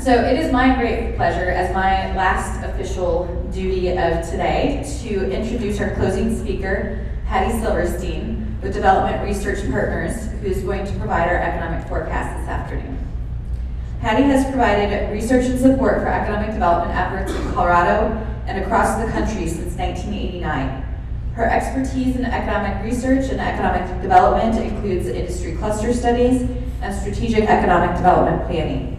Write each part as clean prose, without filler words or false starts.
So it is my great pleasure as my last official duty of today to introduce our closing speaker, Patty Silverstein, with Development Research Partners, who is going to provide our economic forecast this afternoon. Patty has provided research and support for economic development efforts in Colorado and across the country since 1989. Her expertise in economic research and economic development includes industry cluster studies and strategic economic development planning.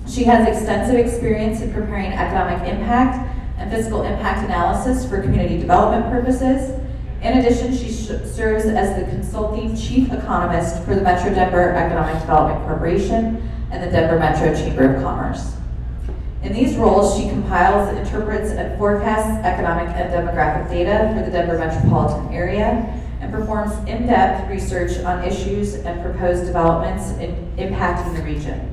She has extensive experience in preparing economic impact and fiscal impact analysis for community development purposes. In addition, she serves as the consulting chief economist for the Metro Denver Economic Development Corporation and the Denver Metro Chamber of Commerce. In these roles, she compiles, interprets, and forecasts economic and demographic data for the Denver metropolitan area and performs in-depth research on issues and proposed developments impacting the region.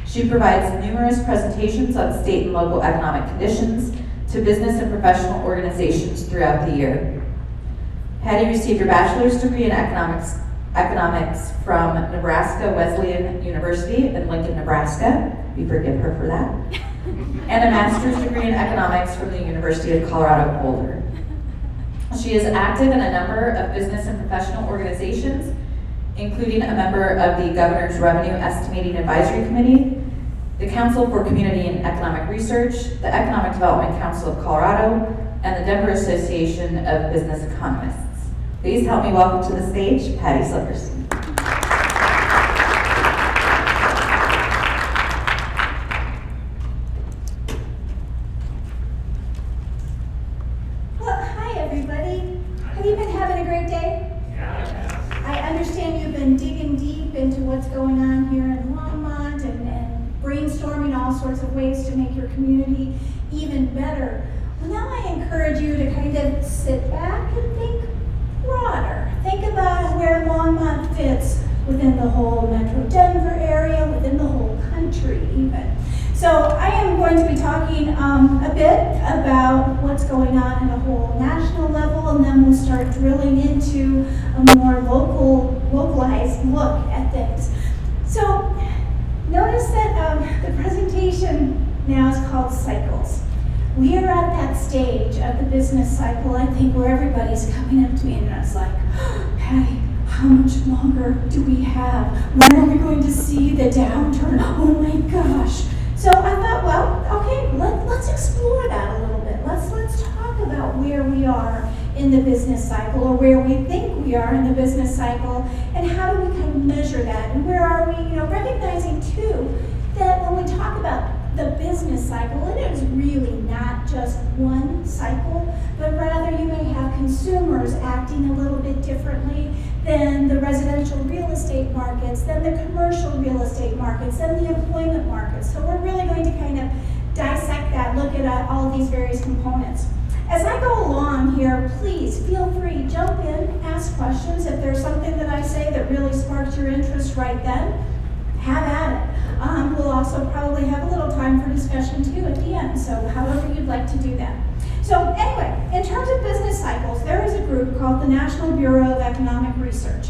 She provides numerous presentations on state and local economic conditions to business and professional organizations throughout the year. Patty received her bachelor's degree in economics from Nebraska Wesleyan University in Lincoln, Nebraska. We forgive her for that. And a master's degree in economics from the University of Colorado, Boulder. She is active in a number of business and professional organizations, including a member of the Governor's Revenue Estimating Advisory Committee, the Council for Community and Economic Research, the Economic Development Council of Colorado, and the Denver Association of Business Economists. Please help me welcome to the stage, Patty Silverstein. Well, hi everybody. Have you been having a great day? Yeah. I understand you've been digging deep into what's going on here in Longmont and brainstorming all sorts of ways to make your community even better. Well, now I encourage you to kind of sit back and think broader. Think about where Longmont fits within the whole Metro Denver area, within the whole country even. So I am going to be talking a bit about what's going on at a whole national level, and then we'll start drilling into a more localized look at things. So notice that the presentation now is called Cycles. We are at that stage of the business cycle, I think, where everybody's coming up to me and it's like, Patty, how much longer do we have? When are we going to see the downturn? Oh my gosh. So I thought, well, okay, let's explore that a little bit. Let's talk about where we are in the business cycle, or where we think we are in the business cycle, and how do we kind of measure that, and where are we, recognizing too that when we talk about the business cycle, it is really not just one cycle, but rather you may have consumers acting a little bit differently than the residential real estate markets, than the commercial real estate markets, than the employment markets. So we're really going to kind of dissect that, look at all of these various components. As I go along here, please feel free, jump in, ask questions. If there's something that I say that really sparks your interest right then, have at it. We'll also probably have a little time for discussion too at the end, so however you'd like to do that. So anyway, in terms of business cycles, there is a group called the National Bureau of Economic Research.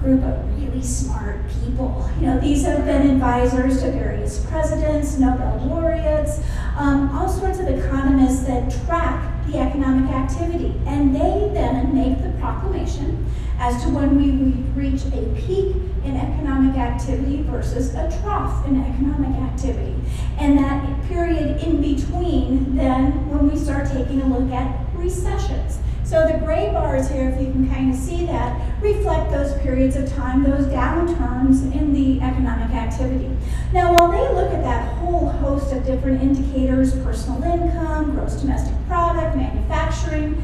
Group of really smart people. These have been advisors to various presidents, Nobel laureates, all sorts of economists that track the economic activity. And they then make the proclamation as to when we reach a peak in economic activity versus a trough in economic activity. And that period in between, then, when we start taking a look at recessions. So the gray bars here, if you can kind of see that, reflect those periods of time, those downturns in the economic activity. Now, while they look at that whole host of different indicators, personal income, gross domestic product, manufacturing,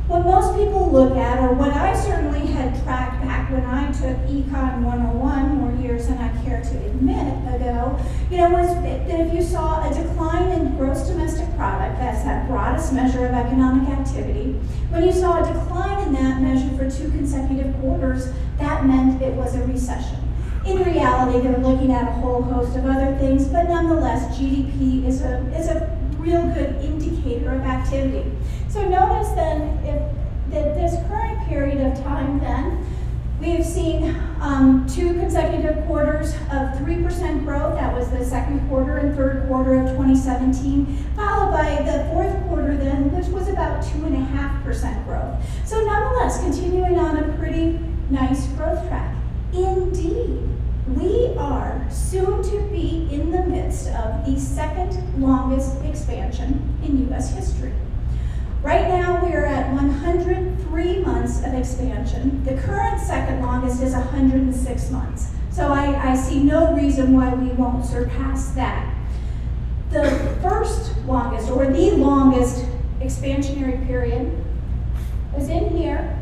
what most people look at, or what I certainly had tracked back when I took Econ 101 more years than I care to admit ago, was that if you saw a decline in gross domestic product, that's that broadest measure of economic activity, when you saw a decline in that measure for 2 consecutive quarters, that meant it was a recession. In reality, they're looking at a whole host of other things, but nonetheless, GDP is a real good indicator of activity. So notice then that this current period of time then, we have seen 2 consecutive quarters of 3% growth. That was the second quarter and third quarter of 2017, followed by the fourth quarter then, which was about 2.5% growth. So nonetheless, continuing on a pretty nice growth track. Indeed, we are soon to be in the midst of the second longest expansion in U.S. history. Right now, we are at 103 months of expansion. The current second longest is 106 months. So I see no reason why we won't surpass that. The first longest, or the longest expansionary period is in here,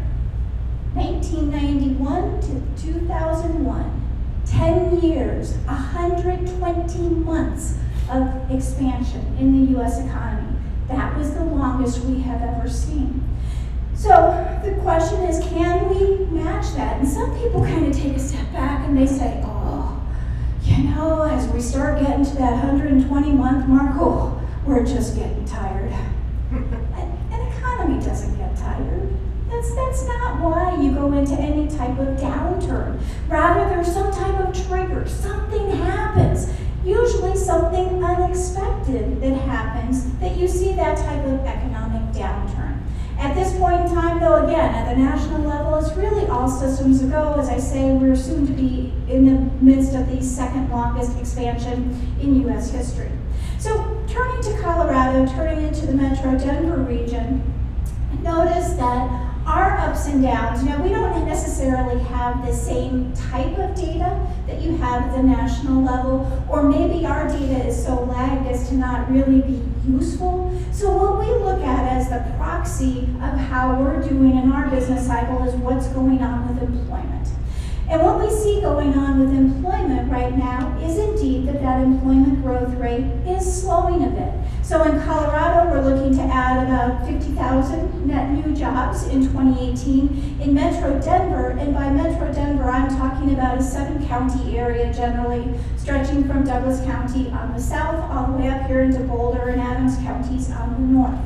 1991 to 2001. 10 years, 120 months of expansion in the U.S. economy. That was the longest we have ever seen. So the question is, can we match that? And some people kind of take a step back and they say, oh, you know, as we start getting to that 120-month mark, oh, we're just getting tired. An economy doesn't get tired. That's not why you go into any type of downturn. Rather, there's some type of trigger. Something happens. Usually something unexpected that happens that you see that type of economic downturn. At this point in time, though, again, at the national level, it's really all systems go. As I say, we're soon to be in the midst of the second longest expansion in U.S. history. So turning to Colorado, turning into the Metro Denver region, notice that our ups and downs, you know, we don't necessarily have the same type of data that you have at the national level, or maybe our data is so lagged as to not really be useful. So what we look at as the proxy of how we're doing in our business cycle is what's going on with employment. And what we see going on with employment right now is indeed that employment growth rate is slowing a bit. So in Colorado, we're looking to add about 50,000 net new jobs in 2018. In Metro Denver, and by Metro Denver, I'm talking about a 7-county area generally, stretching from Douglas County on the south all the way up here into Boulder and Adams counties on the north.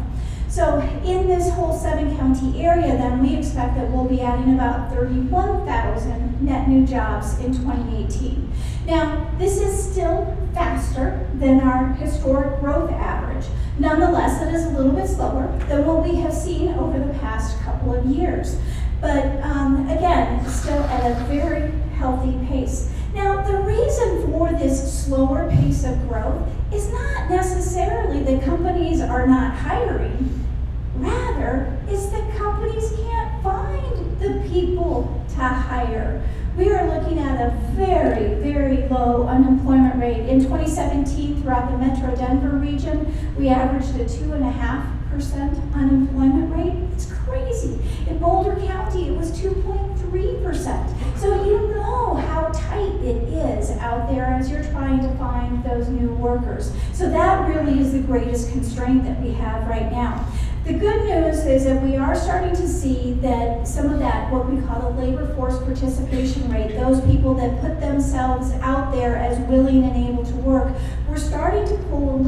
So in this whole 7-county area, then, we expect that we'll be adding about 31,000 net new jobs in 2018. Now, this is still faster than our historic growth average. Nonetheless, it is a little bit slower than what we have seen over the past couple of years. But again, still at a very healthy pace. Now, the reason for this slower pace of growth is not necessarily that companies are not hiring. Rather, it's that companies can't find the people to hire. We are looking at a very, very low unemployment rate. In 2017, throughout the Metro Denver region, we averaged a 2.5% unemployment rate. It's crazy. In Boulder County, it was 2.3%. So you know how tight it is out there as you're trying to find those new workers. So that really is the greatest constraint that we have right now. The good news is that we are starting to see that some of that, what we call the labor force participation rate, those people that put themselves out there as willing and able to work, we're starting to pull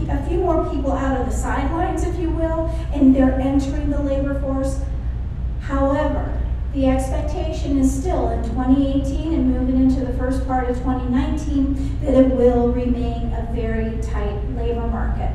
a few more people out of the sidelines, if you will, and they're entering the labor force. However, the expectation is still in 2018 and moving into the first part of 2019 that it will remain a very tight labor market.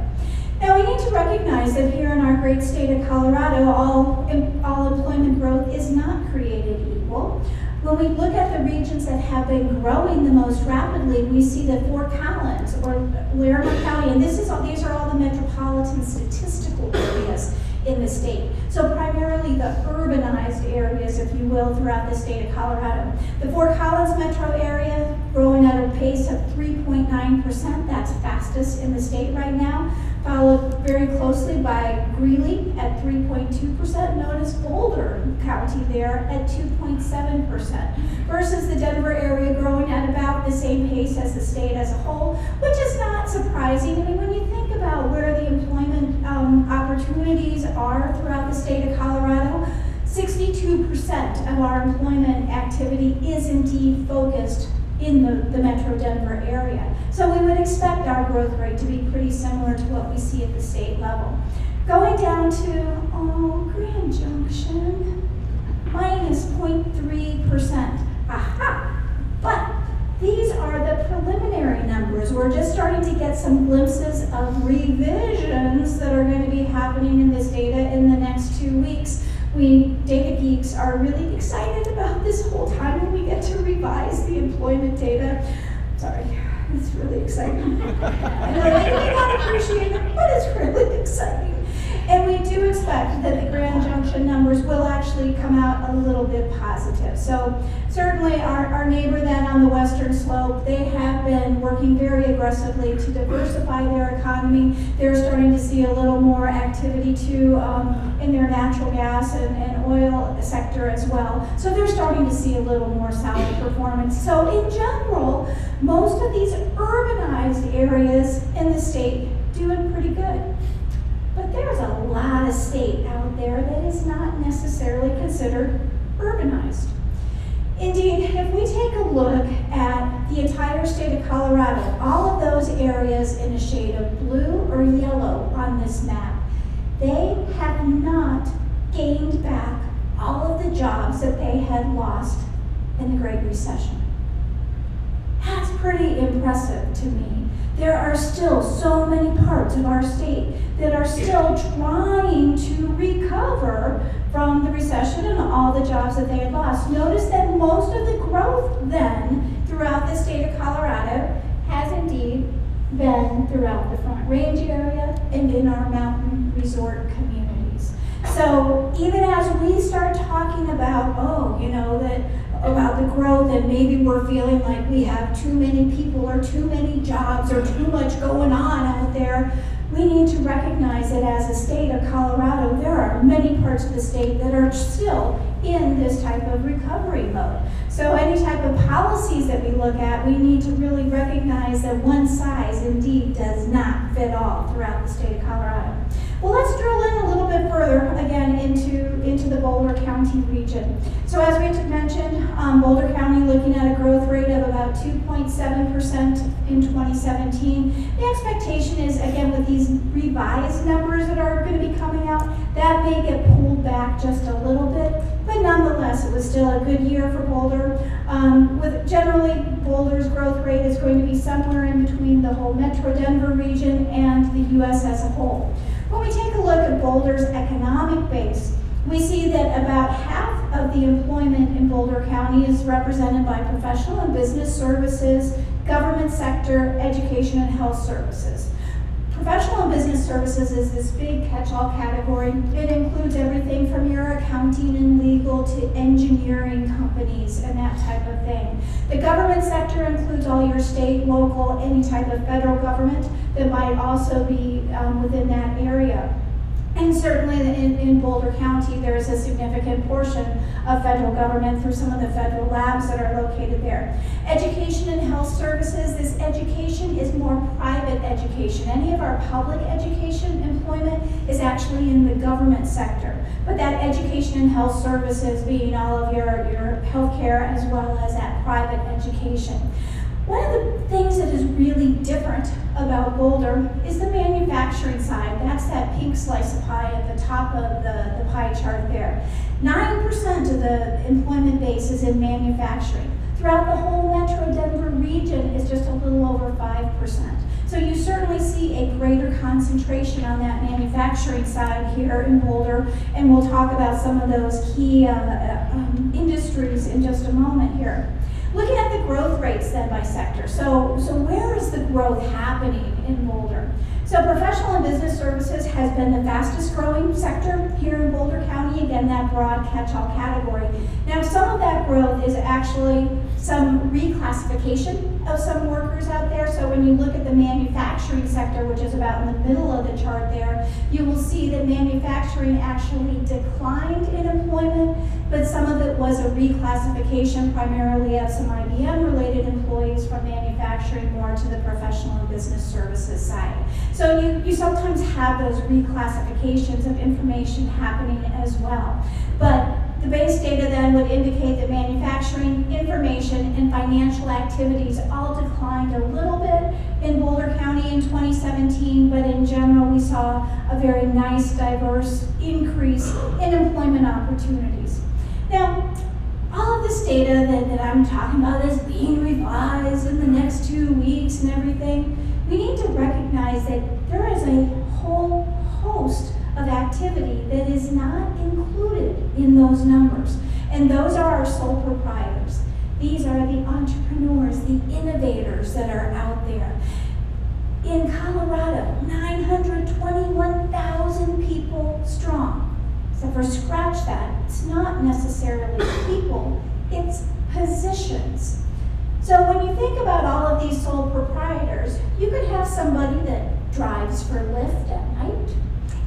Now, we need to recognize that here in our great state of Colorado, all employment growth is not created equal. When we look at the regions that have been growing the most rapidly, we see that Fort Collins or Larimer County, and these are all the metropolitan statistical areas in the state. So primarily the urbanized areas, if you will, throughout the state of Colorado. The Fort Collins metro area growing at a pace of 3.9%. That's fastest in the state right now. Followed very closely by Greeley at 3.2%. Notice Boulder County there at 2.7%. Versus the Denver area growing at about the same pace as the state as a whole, which is not surprising. I mean, when you think about where the employment opportunities are throughout the state of Colorado, 62% of our employment activity is indeed focused in the Metro Denver area. So we would expect our growth rate to be pretty similar to what we see at the state level. Going down to Grand Junction, minus 0.3%. Aha! numbers. We're just starting to get some glimpses of revisions that are going to be happening in this data in the next 2 weeks. We data geeks are really excited about this whole time when we get to revise the employment data. Sorry, it's really exciting. I know I may not appreciate it, but it's really exciting. And we do expect that the Grand Junction numbers will actually come out a little bit positive. So certainly our neighbor then on the western slope, they have been working very aggressively to diversify their economy. They're starting to see a little more activity too in their natural gas and oil sector as well. So they're starting to see a little more solid performance. So in general, most of these urbanized areas in the state doing pretty good. But there's a lot of state out there that is not necessarily considered urbanized. Indeed, if we take a look at the entire state of Colorado, all of those areas in a shade of blue or yellow on this map, they have not gained back all of the jobs that they had lost in the Great Recession. That's pretty impressive to me. There are still so many parts of our state that are still trying to recover from the recession and all the jobs that they had lost. Notice that most of the growth then throughout the state of Colorado has indeed been throughout the Front Range area and in our mountain resort communities. So even as we start talking about, about the growth and maybe we're feeling like we have too many people or too many jobs or too much going on out there, we need to recognize that as a state of Colorado, there are many parts of the state that are still in this type of recovery mode. So any type of policies that we look at, we need to really recognize that one size indeed does not fit all throughout the state of Colorado. Well, let's drill in a little bit further, again, into the Boulder County region. So as we mentioned, Boulder County looking at a growth rate of about 2.7% in 2017. The expectation is, again, with these revised numbers that are going to be coming out, that may get pulled back just a little bit, but nonetheless, it was still a good year for Boulder. With generally, Boulder's growth rate is going to be somewhere in between the whole Metro Denver region and the U.S. as a whole. When we take a look at Boulder's economic base, we see that about half of the employment in Boulder County is represented by professional and business services, government sector, education, and health services. Professional and business services is this big catch-all category. It includes everything from your accounting and legal to engineering companies and that type of thing. The government sector includes all your state, local, any type of federal government that might also be within that area. And certainly in Boulder County, there is a significant portion of federal government through some of the federal labs that are located there. Education and health services, this education is more private education. Any of our public education employment is actually in the government sector. But that education and health services being all of your health care as well as that private education. One of the things that is really different about Boulder is the manufacturing side. That's that pink slice of pie at the top of the pie chart there. 9% of the employment base is in manufacturing. Throughout the whole Metro Denver region is just a little over 5%. So you certainly see a greater concentration on that manufacturing side here in Boulder, and we'll talk about some of those key industries in just a moment here. Looking at the growth rates then by sector. So where is the growth happening in Boulder? So professional and business services has been the fastest growing sector here in Boulder County, again, that broad catch-all category. Now, some of that growth is actually some reclassification of some workers out there. So when you look at the manufacturing sector, which is about in the middle of the chart there, you will see that manufacturing actually declined in employment, but some of it was a reclassification primarily of some IBM-related employees from manufacturing more to the professional and business services side. So you sometimes have those reclassifications of information happening as well. But the base data then would indicate that manufacturing, information, and financial activities all declined a little bit in Boulder County in 2017, but in general we saw a very nice, diverse increase in employment opportunities. Now, all of the this data that I'm talking about is being revised in the next 2 weeks and everything, we need to recognize that there is a whole host of activity that is not included in those numbers. And those are our sole proprietors. These are the entrepreneurs, the innovators that are out there. In Colorado, 921,000 people strong. So for scratch that, it's not necessarily people, it's positions. So when you think about all of these sole proprietors, you could have somebody that drives for Lyft at night,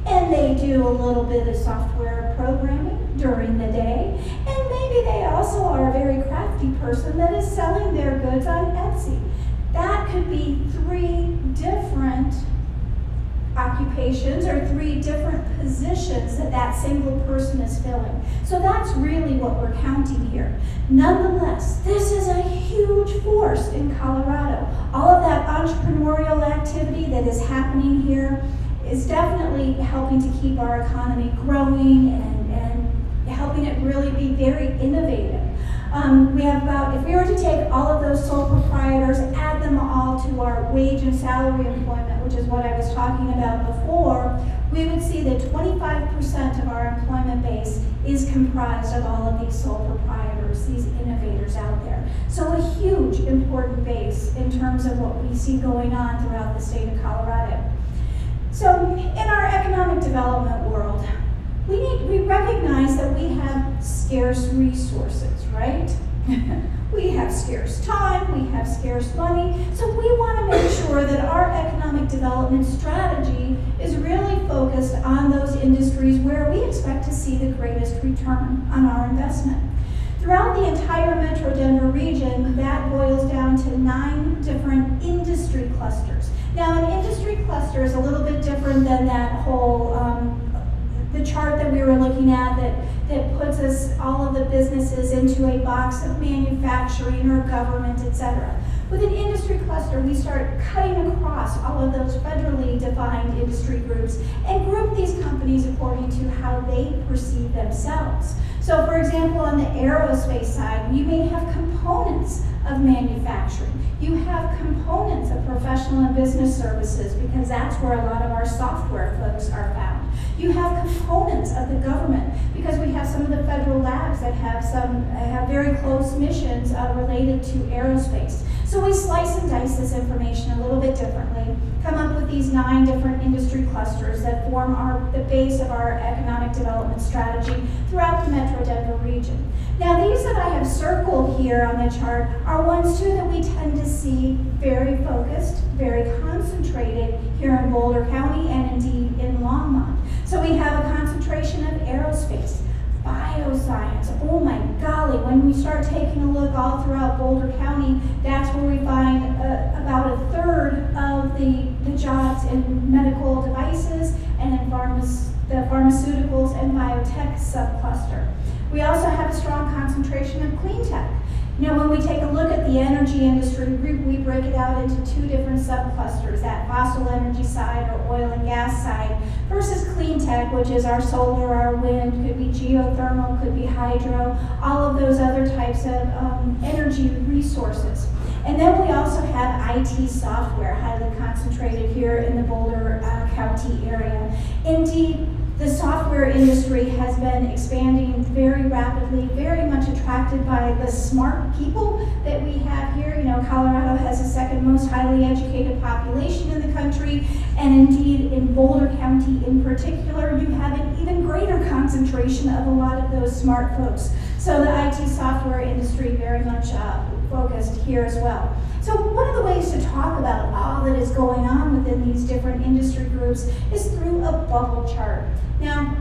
and they do a little bit of software programming during the day, and maybe they also are a very crafty person that is selling their goods on Etsy. That could be 3 different occupations or 3 different positions that single person is filling. So that's really what we're counting here. Nonetheless, this is a huge force in Colorado. All of that entrepreneurial activity that is happening here is definitely helping to keep our economy growing and helping it really be very innovative. We have about, if we were to take all of those sole proprietors, add them all to our wage and salary employment, which is what I was talking about before, we would see that 25% of our employment base is comprised of all of these sole proprietors, these innovators out there. So a huge, important base in terms of what we see going on throughout the state of Colorado. So in our economic development world, we recognize that we have scarce resources, right? We have scarce time, we have scarce money, so we want to make sure that our economic development strategy is really focused on those industries where we expect to see the greatest return on our investment. Throughout the entire Metro Denver region, that boils down to 9 different industry clusters. Now, an industry cluster is a little bit different than that whole the chart that we were looking at that puts us all of the businesses into a box of manufacturing or government, etc. With an industry cluster, we start cutting across all of those federally defined industry groups and group these companies according to how they perceive themselves. So for example, on the aerospace side, you may have components of manufacturing. You have components of professional and business services because that's where a lot of our software folks are found. You have components of the government because we have some of the federal labs that have very close missions related to aerospace. So we slice and dice this information a little bit differently, come up with these 9 different industry clusters that form the base of our economic development strategy throughout the Metro Denver region. Now these that I have circled here on the chart are ones too that we tend to see very focused, very concentrated here in Boulder County and indeed in Longmont. So we have a concentration of aerospace, bioscience. Oh my golly, when we start taking a look all throughout Boulder County, that's where we find about 1/3 of the jobs in medical devices and in the pharmaceuticals and biotech subcluster. We also have a strong concentration of clean tech. You know, when we take a look at the energy industry group, we break it out into 2 different subclusters, that fossil energy side or oil and gas side versus clean tech, which is our solar, our wind, could be geothermal, could be hydro, all of those other types of energy resources. And then we also have IT software, highly concentrated here in the Boulder County area. Indeed, the software industry has been expanding very rapidly, very much attracted by the smart people that we have here. You know, Colorado has the 2nd most highly educated population in the country, and indeed in Boulder County in particular, you have an even greater concentration of a lot of those smart folks. So the IT software industry very much focused here as well. So one of the ways to talk about all that is going on within these different industry groups is through a bubble chart. Now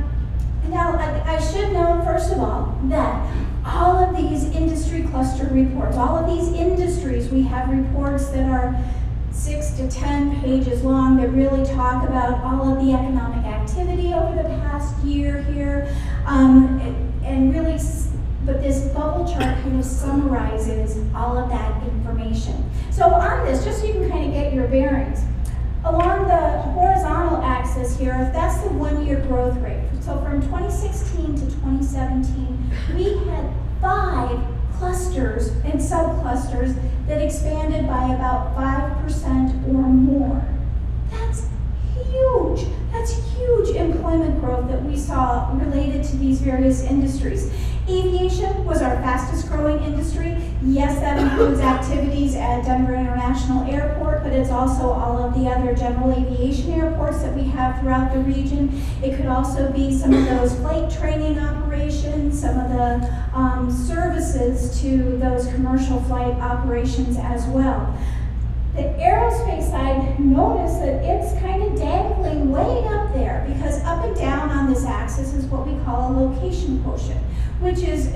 I should note, first of all, that all of these industry cluster reports, all of these industries, we have reports that are 6 to 10 pages long that really talk about all of the economic activity over the past year here, and really, but this bubble chart kind of summarizes all of that information. So on this, just so you can kind of get your bearings, along the horizontal axis here, that's the 1-year growth rate. So from 2016 to 2017, we had 5 clusters and subclusters that expanded by about 5% or more. That's huge. That's huge employment growth that we saw related to these various industries. Aviation was our fastest growing industry. Yes, that includes activities at Denver International Airport, but it's also all of the other general aviation airports that we have throughout the region. It could also be some of those flight training operations, some of the services to those commercial flight operations as well. The aerospace side, notice that it's kind of dangling way up there, because up and down on this axis is what we call a location quotient, which is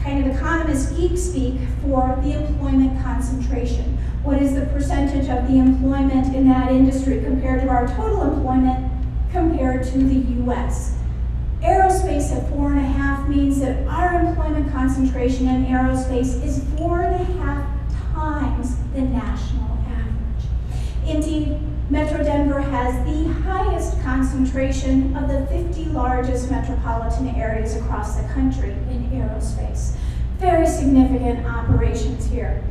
kind of economist geek speak for the employment concentration. What is the percentage of the employment in that industry compared to our total employment compared to the US? Aerospace at 4.5 means that our employment concentration in aerospace is 4.5 times the national average. Indeed, Metro Denver has the highest concentration of the 50 largest metropolitan areas across the country in aerospace. Very significant operations here.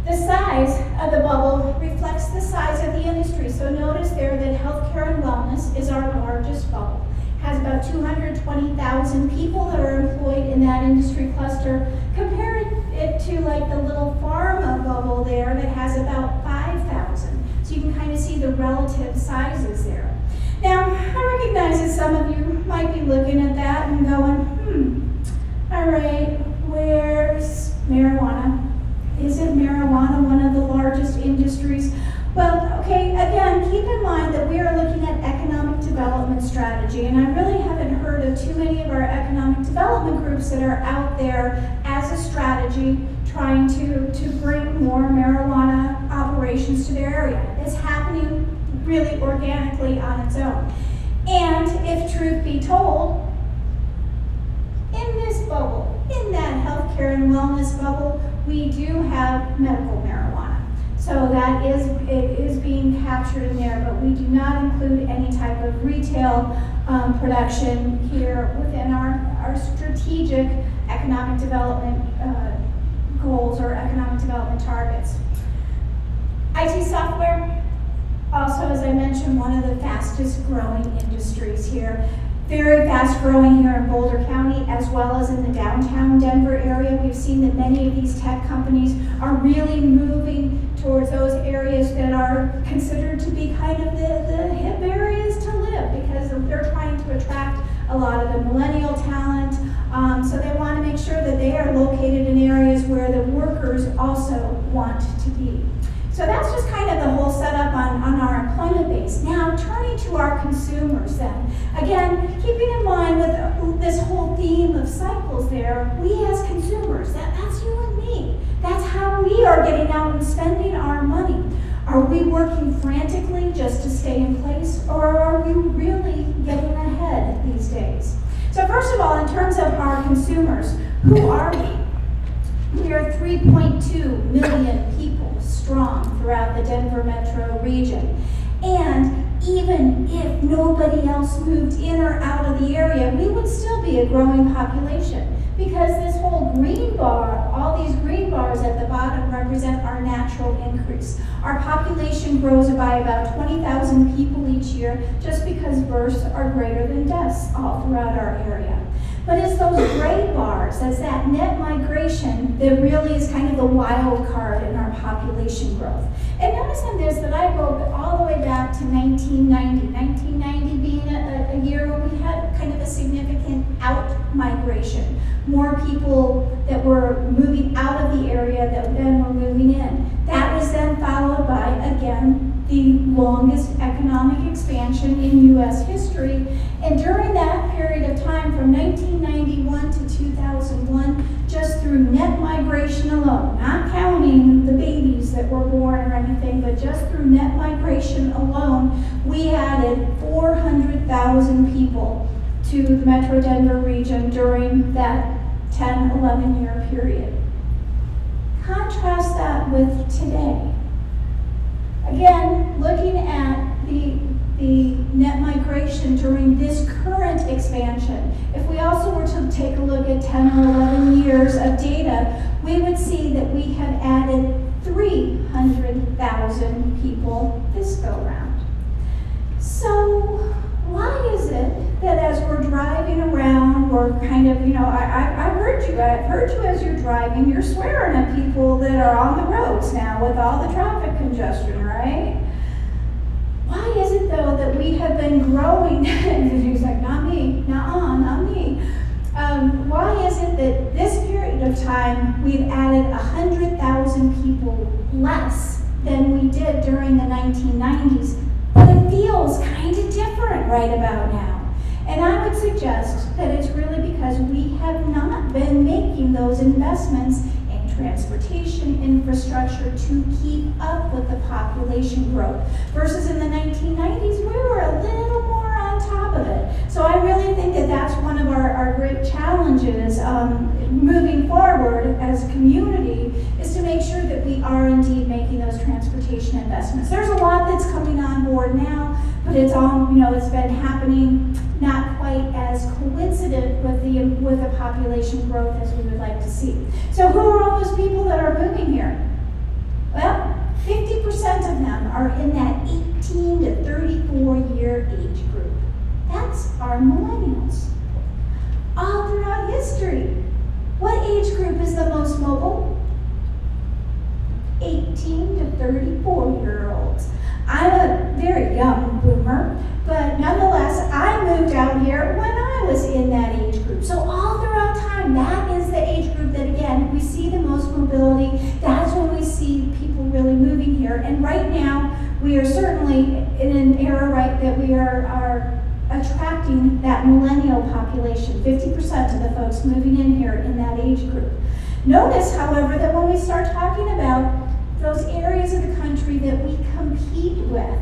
The size of the bubble reflects the size of the industry. So notice there that healthcare and wellness is our largest bubble. Has about 220,000 people that are employed in that industry cluster. Compare it to like the little pharma bubble there that has about 5,000. So you can kind of see the relative sizes there. Now, I recognize that some of you might be looking at that and going, all right, where's marijuana? Isn't marijuana one of the largest industries? Well, okay, again, keep in mind that we are looking at economic development strategy, and I really haven't heard of too many of our economic development groups that are out there as a strategy trying to bring more marijuana operations to their area. It's happening really organically on its own. And if truth be told, in this bubble, in that healthcare and wellness bubble, we do have medical marijuana. So that is being captured in there, but we do not include any type of retail production here within our strategic economic development goals or economic development targets. IT software, also, as I mentioned, one of the fastest growing industries here. Very fast growing here in Boulder County, as well as in the downtown Denver area. We've seen that many of these tech companies are really moving towards those areas that are considered to be kind of the hip areas to live, because they're trying to attract a lot of the millennial talent. So they want to make sure that they are located in areas where the workers also want to be. So that's just kind of the whole setup on our employment base. Now, turning to our consumers then. Again, keeping in mind with this whole theme of cycles there, we as consumers, that's you and me. That's how we are getting out and spending our money. Are we working frantically just to stay in place, or are we really getting ahead these days? So first of all, in terms of our consumers, who are we? We are 3.2 million people strong throughout the Denver metro region. And even if nobody else moved in or out of the area, we would still be a growing population, because this whole green bar, all these green bars at the bottom represent our natural increase. Our population grows by about 20,000 people each year just because births are greater than deaths all throughout our area. But it's those gray bars, that's that net migration that really is kind of the wild card in our population growth. And notice on this that I go all the way back to 1990. 1990 being a year where we had kind of a significant out-migration. More people that were moving out of the area than were moving in. That was then followed by, again, the longest economic expansion in U.S. history. And during that period of time, from 1991 to 2001, just through net migration alone, not counting the babies that were born or anything, but just through net migration alone, we added 400,000 people to the Metro Denver region during that 10, 11-year period. Contrast that with today. Again, looking at the net migration during this current expansion, if we also were to take a look at 10 or 11 years of data, we would see that we have added 300,000 people this go round. So why is it that as we're driving around, we're kind of, I've heard you as you're driving, you're swearing at people that are on the roads now with all the traffic congestion, right? Why is it though that we have been growing, and he's like, not me, not me. Why is it that this period of time we've added 100,000 people less than we did during the 1990s? But it feels kind of different right about now. And I would suggest that it's really because we have not been making those investments in transportation infrastructure to keep up with the population growth. Versus in the 1990s, we were a little more on top of it. So I really think that that's one of our great challenges moving forward as a community, is to make sure that we are indeed making those transportation investments. There's a lot that's coming on board now, but it's all, it's been happening not quite as coincident with the population growth as we would like to see. So who are all those people that are moving here? Well, 50% of them are in that 18 to 34 year age group. That's our millennials. All throughout history, what age group is the most mobile? 18 to 34-year-olds. I'm a very young boomer, but nonetheless, I moved out here when I was in that age group. So all throughout time, that is the age group that, again, we see the most mobility. That's when we see people really moving here. And right now, we are certainly in an era, right, that we are attracting that millennial population, 50% of the folks moving in here in that age group. Notice, however, that when we start talking about those areas of the country that we compete with,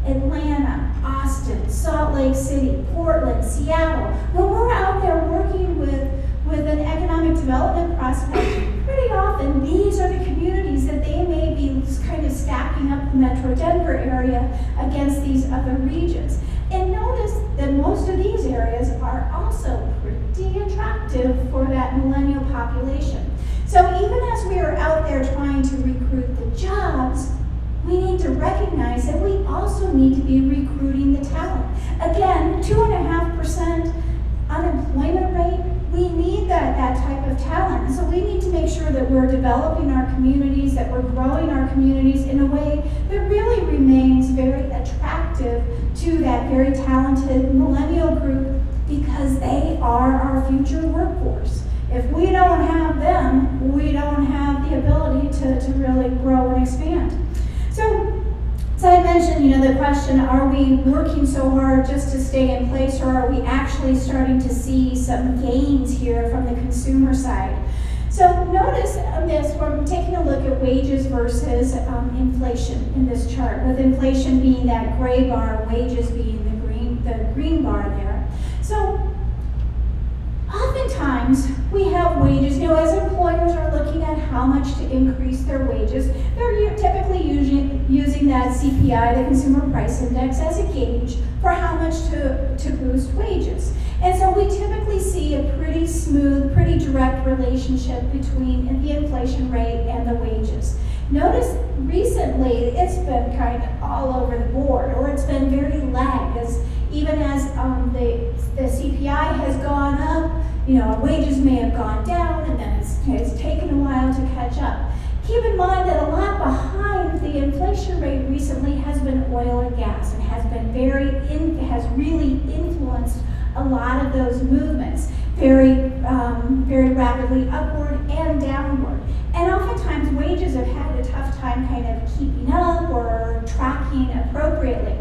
Atlanta, Austin, Salt Lake City, Portland, Seattle, when we're out there working with an economic development prospect, pretty often these are the communities that they may be kind of stacking up the Metro Denver area against these other regions. And notice that most of these areas are also pretty attractive for that millennial population. So even as we are out there trying to recruit the jobs, we need to recognize that we also need to be recruiting the talent. Again, 2.5% unemployment rate, we need that type of talent. So we need to make sure that we're developing our communities, that we're growing our communities in a way that really remains very attractive to that very talented millennial group, because they are our future workforce. If we don't have them, we don't have the ability to really grow and expand. So I mentioned, the question, are we working so hard just to stay in place, or are we actually starting to see some gains here from the consumer side? So notice this, we're taking a look at wages versus inflation in this chart, with inflation being that gray bar, wages being the green bar there. So oftentimes we have wages, as employers are looking at how much to increase their wages, they're typically using that CPI, the Consumer Price Index, as a gauge for how much to boost wages. And so we typically see a pretty smooth, pretty direct relationship between the inflation rate and the wages. Notice recently it's been kind of all over the board, or it's been very lagged, even as the CPI has gone up, our wages may have gone down, and then it's taken a while to catch up. Keep in mind that a lot behind the inflation rate recently has been oil and gas, and has really influenced a lot of those movements very rapidly upward and downward. And oftentimes wages have had a tough time kind of keeping up or tracking appropriately.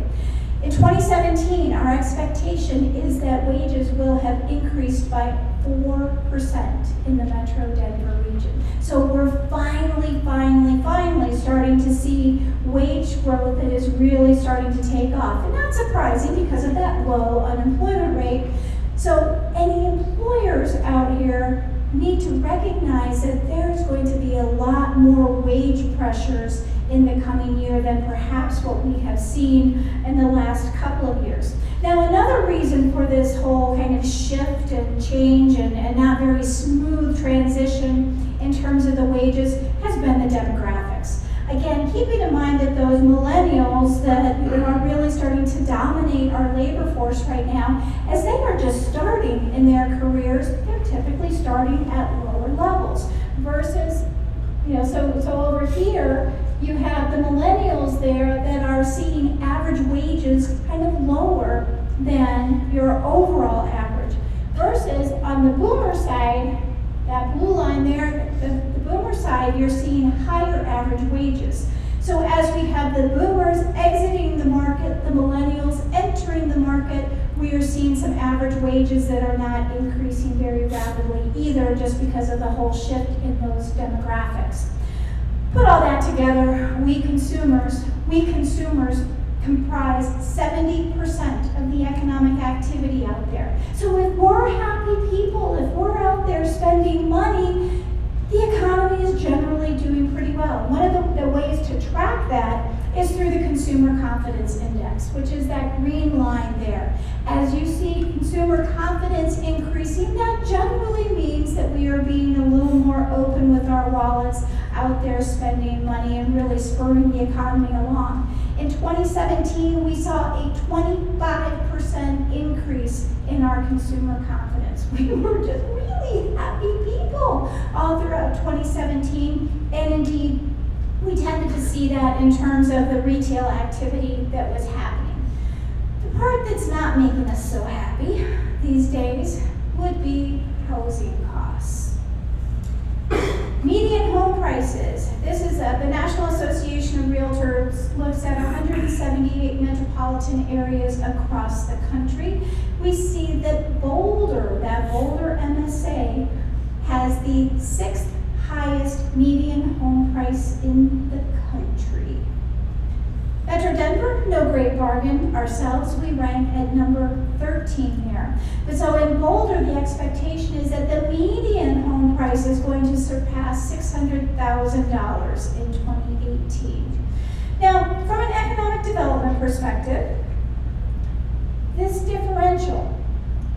In 2017, our expectation is that wages will have increased by 4% in the Metro Denver region. So we're finally starting to see wage growth that is really starting to take off. And not surprising because of that low unemployment rate. So any employers out here need to recognize that there's going to be a lot more wage pressures in the coming year than perhaps what we have seen in the last couple of years. Now, another reason for this whole kind of shift and change and not very smooth transition in terms of the wages has been the demographics. Again, keeping in mind that those millennials that are really starting to dominate our labor force right now, as they are just starting in their careers, they're typically starting at lower levels versus, so over here, you have the millennials there that are seeing average wages kind of lower than your overall average. Versus on the boomer side, that blue line there, the boomer side, you're seeing higher average wages. So as we have the boomers exiting the market, the millennials entering the market, we are seeing some average wages that are not increasing very rapidly either, just because of the whole shift in those demographics. Put all that together, we consumers comprise 70% of the economic activity out there. So if we're happy people, if we're out there spending money, the economy is generally doing pretty well. One of the ways to track that is through the Consumer Confidence Index, which is that green line there. As you see consumer confidence increasing, that generally means that we are being a little more open with our wallets, out there spending money and really spurring the economy along. In 2017, we saw a 25% increase in our consumer confidence. We were just really happy people all throughout 2017, and indeed, we tended to see that in terms of the retail activity that was happening. The part that's not making us so happy these days would be housing costs. Median home prices. This is the National Association of Realtors looks at 178 metropolitan areas across the country. We see that Boulder, that Boulder MSA, has the 6th highest median home price in the country. Metro Denver, no great bargain. Ourselves, we rank at number 13 there. But so in Boulder, the expectation is that the median home price is going to surpass $600,000 in 2018. Now, from an economic development perspective, this differential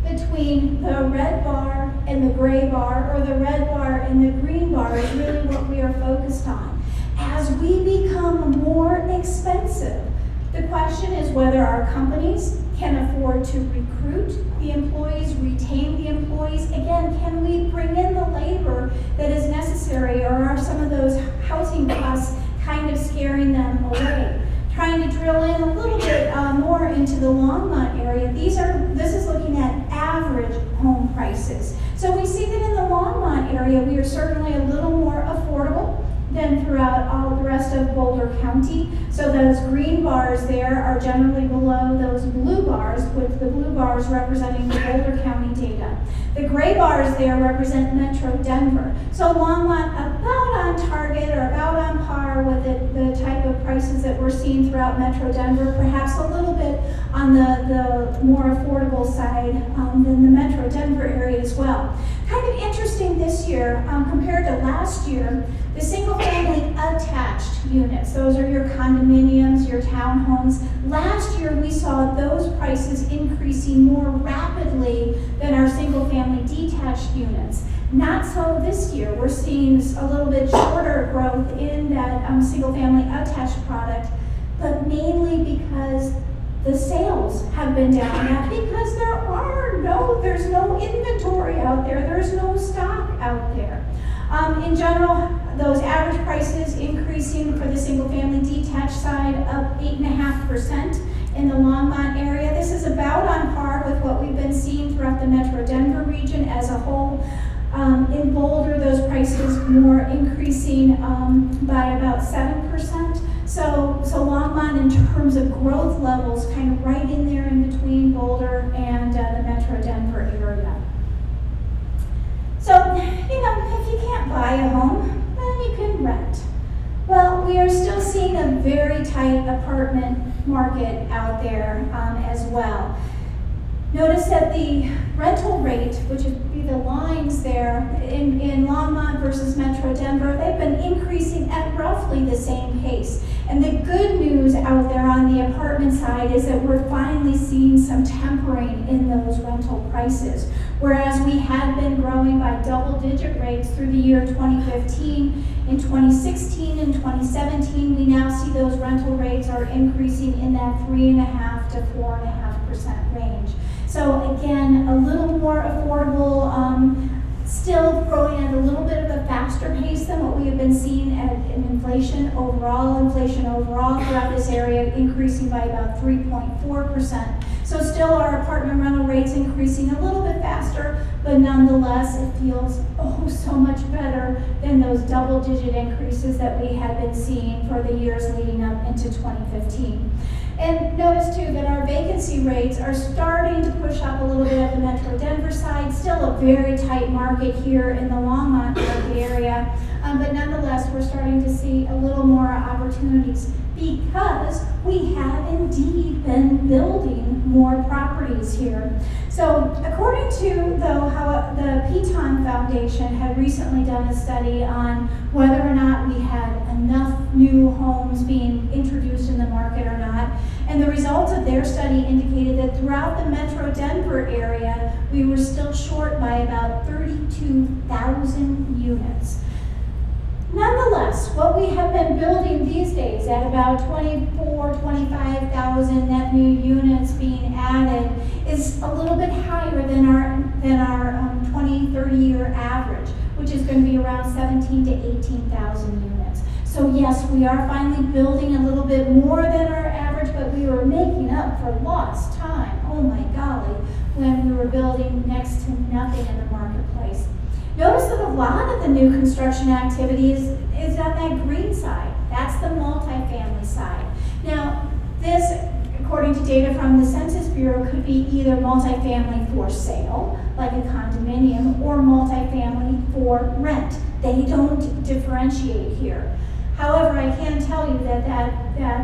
between the red bar and the gray bar, or the red bar and the green bar, is really what we are focused on. As we become more expensive, the question is whether our companies can afford to recruit the employees, retain the employees. Again, can we bring in the labor that is necessary, or are some of those housing costs kind of scaring them away? Trying to drill in a little bit more into the Longmont area, this is looking at average home prices. So we see that in the Longmont area, we are certainly a little more affordable than throughout all the rest of Boulder County. So those green bars there are generally below those blue bars, with the blue bars representing the Boulder County data. The gray bars there represent Metro Denver. So Longmont about on target or about on par with the type of prices that we're seeing throughout Metro Denver, perhaps a little bit on the more affordable side than the Metro Denver area as well. Kind of interesting this year, compared to last year, the single-family attached units, those are your condominiums, your townhomes. Last year, we saw those prices increasing more rapidly than our single-family detached units. Not so this year. We're seeing a little bit shorter growth in that single-family attached product, but mainly because the sales have been down, not because there's no inventory out there, there's no stock out there. In general, those average prices increasing for the single-family detached side up 8.5% in the Longmont area. This is about on par with what we've been seeing throughout the Metro Denver region as a whole. In Boulder, those prices more increasing by about 7%. So Longmont, in terms of growth levels, kind of right in there in between Boulder and the Metro Denver area. So, if you can't buy a home, then you can rent. Well, we are still seeing a very tight apartment market out there as well. Notice that the rental rate, which would be the lines there, in Longmont versus Metro Denver, they've been increasing at roughly the same pace. And the good news out there on the apartment side is that we're finally seeing some tempering in those rental prices. Whereas we had been growing by double-digit rates through the year 2015, in 2016 and 2017, we now see those rental rates are increasing in that 3.5% to 4.5% range. So again, a little more affordable, still growing at a little bit of a faster pace than what we have been seeing in inflation overall throughout this area, increasing by about 3.4%. So still our apartment rental rates increasing a little bit faster, but nonetheless it feels oh so much better than those double-digit increases that we had been seeing for the years leading up into 2015. And notice too that our vacancy rates are starting to push up a little bit at the Metro Denver side. Still a very tight market here in the Longmont market area, but nonetheless we're starting to see a little more opportunities because we have indeed been building more properties here. So according to how the Piton Foundation had recently done a study on whether or not we had enough new homes being introduced in the market or not, and the results of their study indicated that throughout the Metro Denver area, we were still short by about 32,000 units. Nonetheless, what we have been building these days at about 25,000 net new units being added is a little bit higher than our 20, 30-year average, which is going to be around 17,000 to 18,000 units. So yes, we are finally building a little bit more than our average, but we were making up for lost time, oh my golly, when we were building next to nothing in the marketplace. Notice that a lot of the new construction activity is on that green side. That's the multifamily side. Now, this, according to data from the Census Bureau, could be either multifamily for sale, like a condominium, or multifamily for rent. They don't differentiate here. However, I can tell you that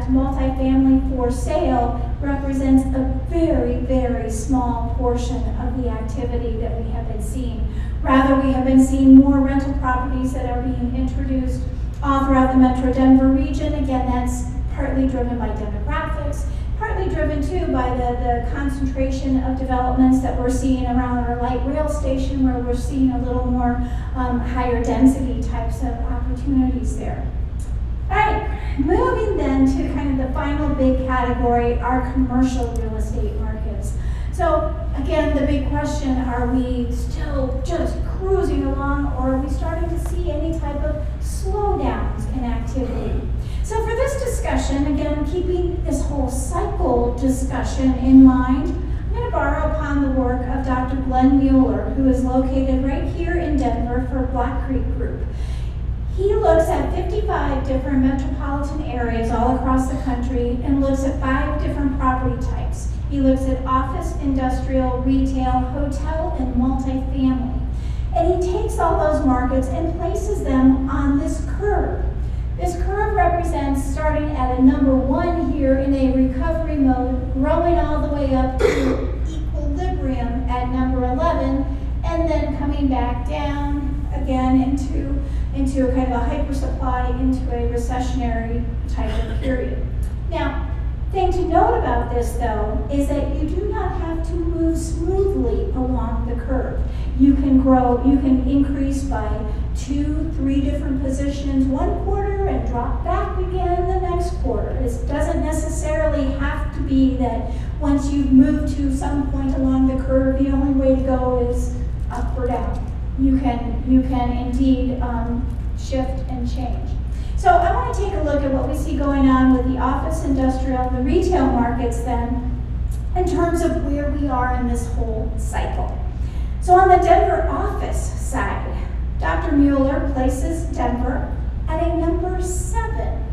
multifamily for sale represents a very, very small portion of the activity that we have been seeing. Rather, we have been seeing more rental properties that are being introduced all throughout the Metro Denver region. Again, that's partly driven by demographics, partly driven too by the concentration of developments that we're seeing around our light rail station, where we're seeing a little more higher density types of opportunities there. All right, moving then to kind of the final big category, our commercial real estate markets. So again, the big question, are we still just cruising along, or are we starting to see any type of slowdowns in activity? So for this discussion, again, keeping this whole cycle discussion in mind, I'm going to borrow upon the work of Dr. Glenn Mueller, who is located right here in Denver for Black Creek Group. He looks at 55 different metropolitan areas all across the country and looks at 5 different property types. He looks at office, industrial, retail, hotel, and multifamily. And he takes all those markets and places them on this curve. This curve represents starting at a number 1 here in a recovery mode, growing all the way up to equilibrium at number 11, and then coming back down again into a kind of a hypersupply, into a recessionary type of period. Now, thing to note about this though is that you do not have to move smoothly along the curve. You can grow, you can increase by 2, 3 different positions one quarter and drop back again the next quarter. It doesn't necessarily have to be that once you've moved to some point along the curve, the only way to go is up or down. You can indeed shift and change. So I want to take a look at what we see going on with the office, industrial, and the retail markets then, in terms of where we are in this whole cycle. So on the Denver office side, Dr. Mueller places Denver at a number 7,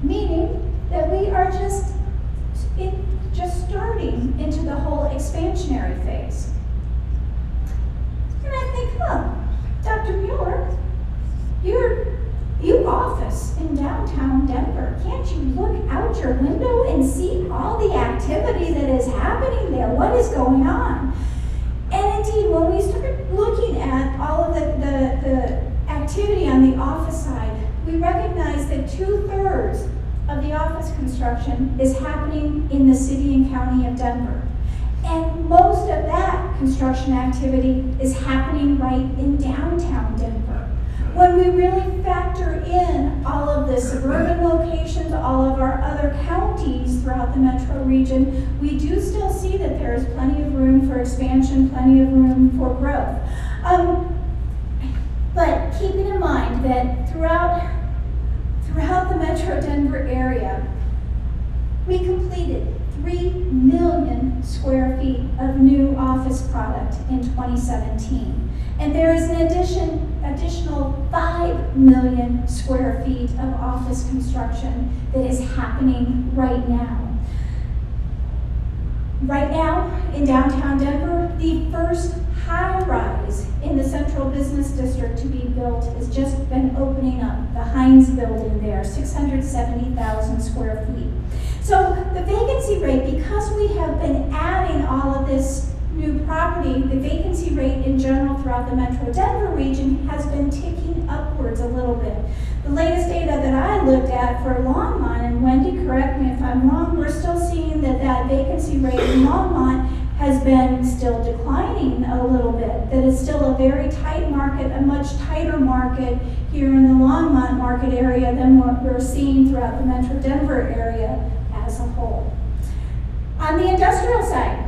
meaning that we are just starting into the whole expansionary phase. And I think, Dr. Mueller, you office in downtown Denver. Can't you look out your window and see all the activity that is happening there? What is going on? And indeed, when we start looking at all of the activity on the office side, we recognize that 2/3 of the office construction is happening in the city and county of Denver. And And most of that construction activity is happening right in downtown Denver. When we really factor in all of the suburban locations, all of our other counties throughout the metro region, we do still see that there is plenty of room for expansion, plenty of room for growth. But keeping in mind that throughout the metro Denver area, we completed 3 million square feet of new office product in 2017. And there is an additional 5 million square feet of office construction that is happening right now. Right now, in downtown Denver, the first high-rise in the central business district to be built has just been opening up, the Heinz building there, 670,000 square feet. So the vacancy rate, because we have been adding all of this new property, the vacancy rate in general throughout the metro Denver region has been ticking upwards a little bit. The latest data that I looked at for Longmont, and Wendy, correct me if I'm wrong, we're still seeing that vacancy rate in Longmont has been still declining a little bit. That is still a very tight market, a much tighter market here in the Longmont market area than what we're seeing throughout the metro Denver area as a whole. On the industrial side,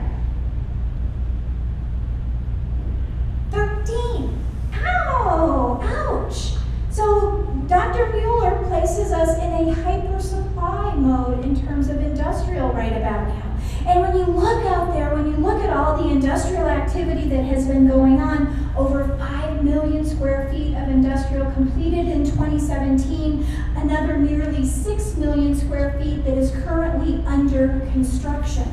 13. Ow! Ouch! So Dr. Mueller places us in a hyper supply mode in terms of industrial right about now. And when you look out there, when you look at all the industrial activity that has been going on, over 5 million square feet of industrial completed in 2017, another nearly 6 million square feet that is currently under construction.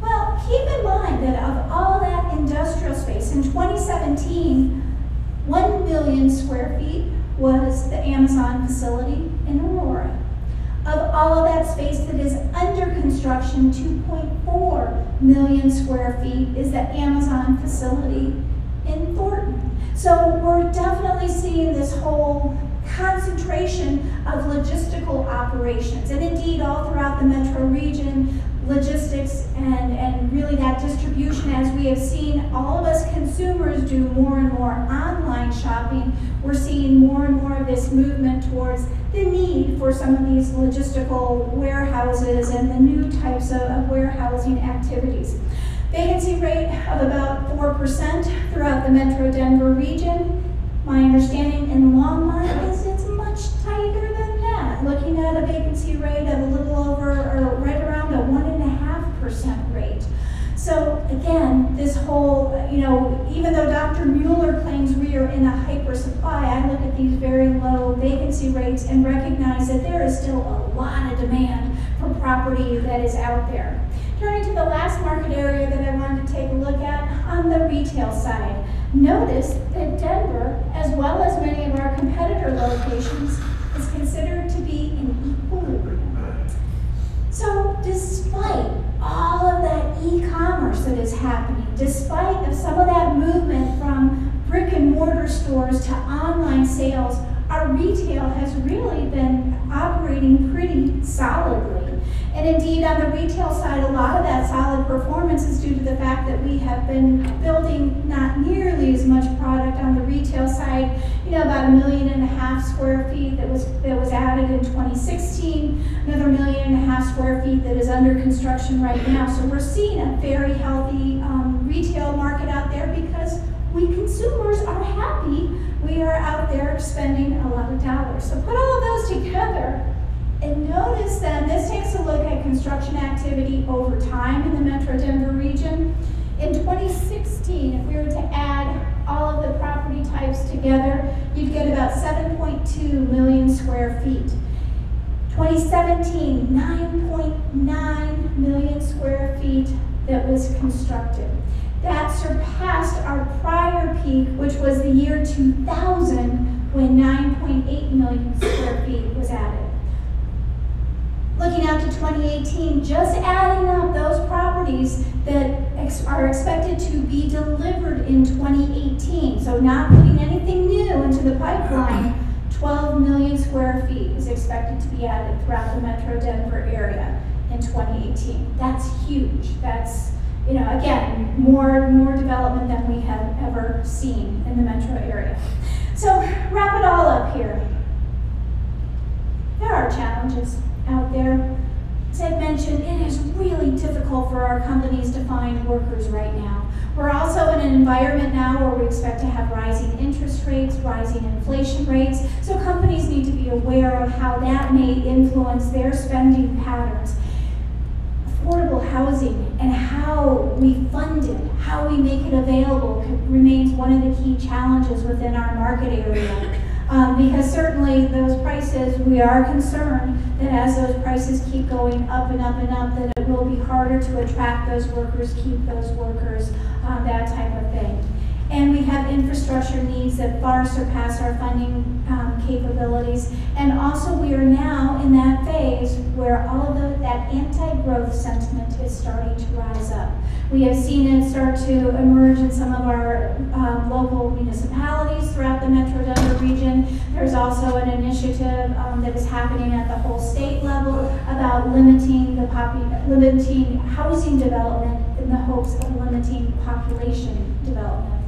Well, keep in mind that of all that industrial space, in 2017, 1 million square feet was the Amazon facility in Aurora. Of all of that space that is under construction, 2.4 million square feet is the Amazon facility in Thornton. So we're definitely seeing this whole concentration of logistical operations. And indeed, all throughout the metro region, logistics and really that distribution, as we have seen all of us consumers do more and more online shopping, we're seeing more and more of this movement towards the need for some of these logistical warehouses and the new types of warehousing activities. Vacancy rate of about 4% throughout the metro Denver region. My understanding in Longmont is it's much tighter than that, looking at a vacancy rate of a little over, or right around a 1.5% rate. So again, this whole, even though Dr. Mueller claims we are in a hyper supply, I look at these very low vacancy rates and recognize that there is still a lot of demand for property that is out there. Turning to the last market area that I wanted to take a look at, on the retail side. Notice that Denver, as well as many of our competitor locations, is considered to be in equilibrium. So despite all of that e-commerce that is happening, despite of some of that movement from brick and mortar stores to online sales, our retail has really been operating pretty solidly. And indeed, on the retail side, a lot of that solid performance is due to the fact that we have been building not nearly as much product on the retail side. About 1.5 million square feet that was added in 2016, another 1.5 million square feet that is under construction right now. So we're seeing a very healthy retail market out there because we consumers are happy. We are out there spending a lot of dollars. So put all of those together. And notice that this takes a look at construction activity over time in the metro Denver region. In 2016, if we were to add all of the property types together, you'd get about 7.2 million square feet. 2017, 9.9 million square feet that was constructed. That surpassed our prior peak, which was the year 2000, when 9.8 million square feet was added. Looking out to 2018, just adding up those properties that are expected to be delivered in 2018, so not putting anything new into the pipeline, 12 million square feet is expected to be added throughout the metro Denver area in 2018. That's huge. That's again, more development than we have ever seen in the metro area. So wrap it all up here. There are challenges out there. As I mentioned, it is really difficult for our companies to find workers right now. We're also in an environment now where we expect to have rising interest rates, rising inflation rates, so companies need to be aware of how that may influence their spending patterns. Affordable housing and how we fund it, how we make it available remains one of the key challenges within our market area. Because certainly those prices, we are concerned that as those prices keep going up and up and up, that it will be harder to attract those workers, keep those workers, that type of thing. And we have infrastructure needs that far surpass our funding capabilities. And also we are now in that phase where all of that anti-growth sentiment is starting to rise up. We have seen it start to emerge in some of our local municipalities throughout the Metro Denver region. There's also an initiative that is happening at the whole state level about limiting housing development in the hopes of limiting population development.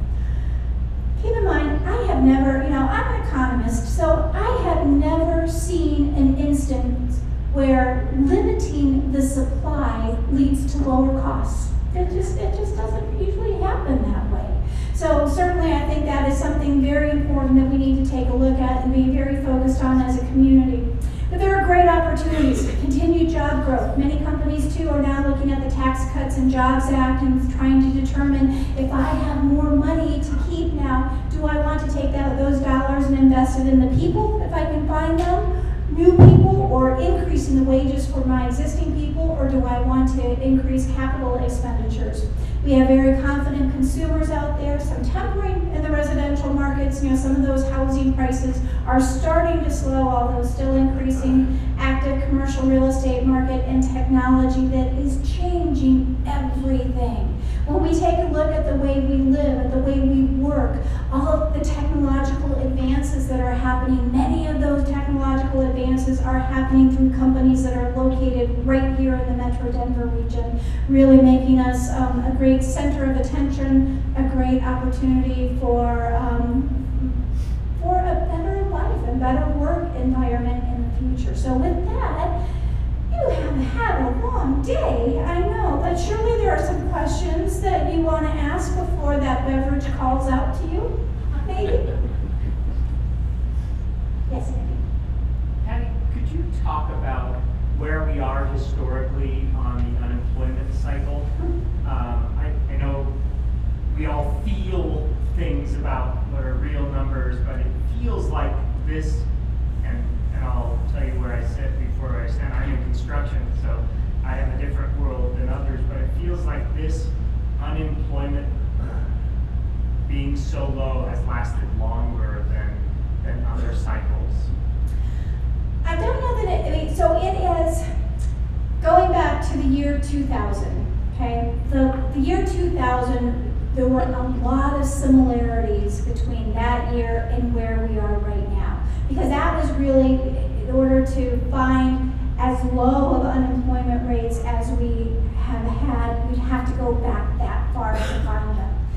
Keep in mind, I have never, I'm an economist, so I have never seen an instance where limiting the supply leads to lower costs. It just doesn't usually happen that way. So certainly I think that is something very important that we need to take a look at and be very focused on as a community. But there are great opportunities, continued job growth. Many companies too are now looking at the Tax Cuts and Jobs Act and trying to determine, if I have more money to keep now, do I want to take those dollars and invest it in the people if I can find them, new people, or increasing the wages for my existing people, or do I want to increase capital expenditures? We have very confident consumers out there, some tempering in the residential markets. Some of those housing prices are starting to slow, although still increasing. Active commercial real estate market and technology that is changing everything. When we take a look at the way we live, at the way we work, all of the technological advances that are happening, many of those technological advances are happening through companies that are located right here in the Metro Denver region, really making us a great center of attention, a great opportunity for a better life and better work environment in the future. So with that, you have had a long day, I know, but surely there are some questions that you want to ask before that beverage calls out to you, maybe? Yes, maybe. Patty, could you talk about where we are historically on the unemployment cycle? I know we all feel things about what are real numbers, but it feels like this, and I'll tell you where I sit before I stand. I'm in construction, so I have a different world than others, but it feels like this unemployment being so low has lasted longer than other cycles. I don't know that so it is going back to the year 2000, okay? The year 2000, there were a lot of similarities between that year and where we are right now. Because that was really, in order to find as low of unemployment rates as we have had, we'd have to go back that far to find them.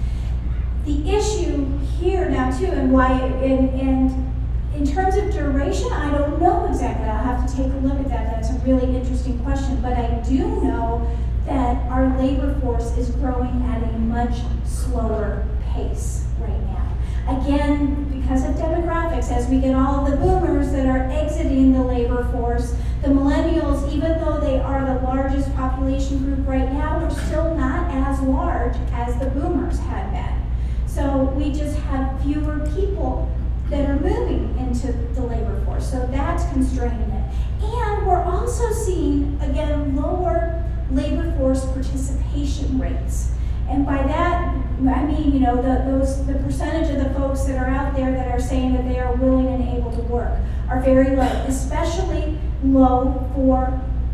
The issue here now too, and why, and in terms of duration, I don't know exactly. I'll have to take a look at that. That's a really interesting question. But I do know that our labor force is growing at a much slower pace right now. Again, because of demographics, as we get all of the boomers that are exiting the labor force, the millennials, even though they are the largest population group right now, are still not as large as the boomers had been. So we just have fewer people that are moving into the labor force. So that's constraining it. And we're also seeing, again, lower labor force participation rates. And by that, I mean, the percentage of the folks that are out there that are saying that they are willing and able to work are very low, especially low for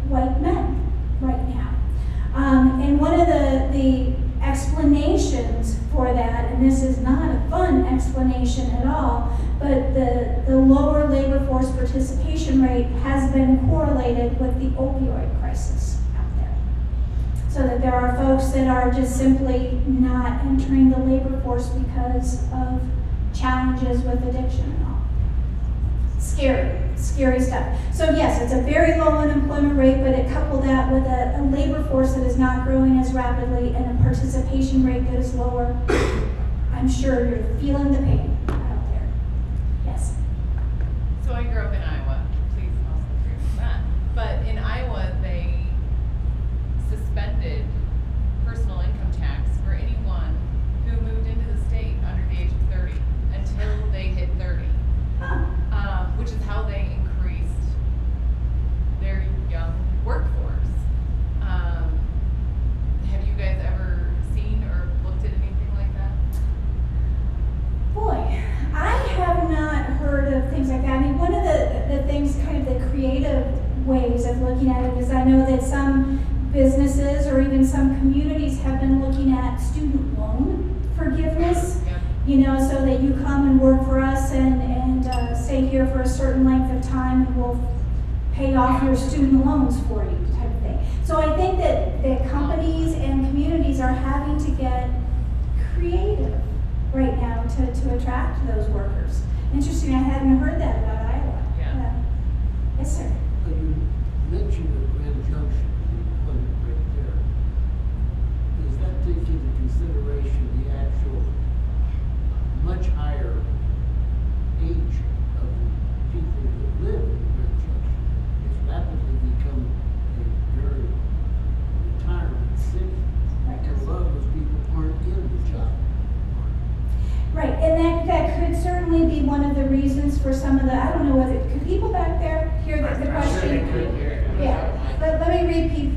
white men right now. And one of the explanations for that, and this is not a fun explanation at all, but the lower labor force participation rate has been correlated with the opioid crisis out there. so that there are folks that are just simply not entering the labor force because of challenges with addiction and all. Scary stuff. So yes, it's a very low unemployment rate, but it coupled that with a labor force that is not growing as rapidly and a participation rate that is lower. I'm sure you're feeling the pain out there. Yes? So I grew up in Iowa. Please also agree with that. But in Iowa, they suspended personal income tax for anyone who moved into the state under the age of 30 until they hit 30. Which is how they increased their young workforce. Have you guys ever seen or looked at anything like that? Boy, I have not heard of things like that. I mean, one of the things, kind of the creative ways of looking at it is I know that some businesses or even some communities have been looking at student loan forgiveness. Yeah. You know, so that you come and work for us and stay here for a certain length of time and we'll pay off your student loans for you, type of thing. So I think that companies and communities are having to get creative right now to attract those workers. Interesting, I hadn't heard that about Iowa. Yeah. Yes, sir. You mentioned the Grand Junction, the employment rate there. Does that take into consideration the actual much higher age of the people that live in Grand Junction? It's rapidly become a very retirement city. Right. And a lot of those people aren't in the job market. Right, and that could certainly be one of the reasons for some of the, I don't know whether, could people back there hear the question? Yeah, let me repeat,